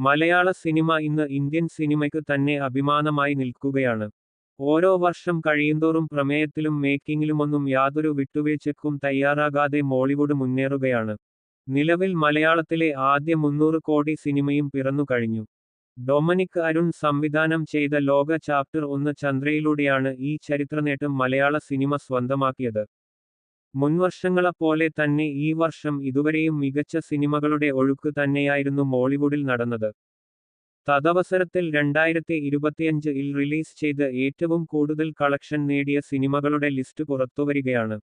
മലയാള cinema ഇന്ന് Indian സിനിമയ്ക്ക് തന്നെ അഭിമാനമായി നിൽക്കുകയാണ്. ഓരോ വർഷം കഴിയുന്തോറും പ്രമേയത്തിലും മേക്കിങ്ങിലുമൊന്നും യാതൊരു വിട്ടുവീഴ്ചയ്ക്കും തയ്യാറാകാതെ മോളിവുഡ് മുന്നേറുകയാണ്. നിലവിൽ മലയാളത്തിലെ ആദ്യ 300 കോടി സിനിമയും പിറന്നു കഴിഞ്ഞു. ഡൊമനിക് അരുൺ സംവിധാനം ചെയ്ത ലോക ചാപ്റ്റർ 1 ചന്ദ്രയിലൂടെയാണ് ഈ ചരിത്രനേട്ടം മലയാള സിനിമ സ്വന്തമാക്കിയത്. മുൻവർഷങ്ങളെപ്പോലെ തന്നെ ഈ വർഷം ഇതുവരെയും മികച്ച സിനിമകളുടെ ഒഴുക്ക് തന്നെയായിരുന്നു മോളിവുഡിൽ നടന്നത്. തദവസരത്തിൽ 2025-ൽ റിലീസ് ചെയ്ത് ഏറ്റവും കൂടുതൽ കളക്ഷൻ നേടിയ സിനിമകളുടെ ലിസ്റ്റ് പുറത്തുവരികയാണ്.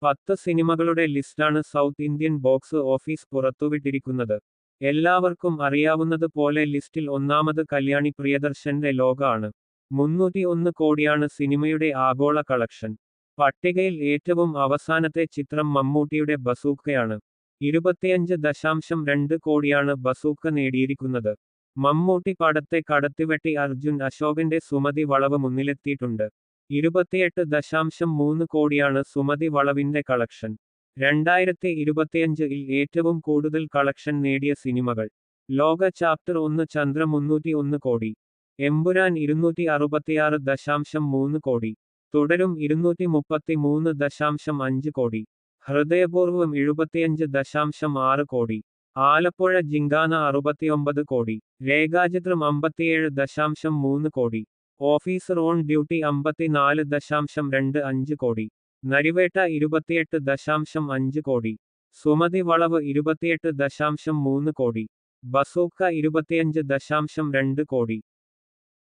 10 സിനിമകളുടെ ലിസ്റ്റാണ് സൗത്ത് ഇന്ത്യൻ ബോക്സ് ഓഫീസ് പുറത്തുവിട്ടിരിക്കുന്നത്. എല്ലാവർക്കും അറിയാവുന്നത് പോലെ ലിസ്റ്റിൽ ഒന്നാമത് കല്യാണി പ്രിയദർശന്റെ ലോക ആണ്. 301 കോടിയാണ് സിനിമയുടെ ആഗോള കളക്ഷൻ. പട്ടികയിൽ ഏറ്റവും അവസാനത്തെ ചിത്രം മമ്മൂട്ടിയുടെ ബസൂക്കയാണ്. 25.2 കോടിയാണ് ബസൂക്ക നേടിയിരിക്കുന്നത്. മമ്മൂട്ടി പടത്തെ കടത്തിവെട്ടി അർജുൻ അശോകന്റെ സുമതി വളവ് മുന്നിലെത്തിയിട്ടുണ്ട്. 28.3 കോടിയാണ് സുമതി വളവിന്റെ കളക്ഷൻ. 2025-ൽ ഏറ്റവും കൂടുതൽ കളക്ഷൻ നേടിയ സിനിമകൾ: ലോക ചാപ്റ്റർ 1 ചന്ദ്ര 301 കോടി, എമ്പുരാൻ 266.3 കോടി, തുടരും 233.5 കോടി, ഹൃദയപൂർവ്വം 75.6 കോടി, ആലപ്പുഴ ജിങ്കാന 69 കോടി, രേഖാചിത്രം 57.3 കോടി, ഓഫീസർ ഓൺ ഡ്യൂട്ടി 54.25 കോടി, നരിവേട്ട 28.5 കോടി, സുമതി വളവ് 28.3 കോടി, ബസൂക്ക 25.2 കോടി.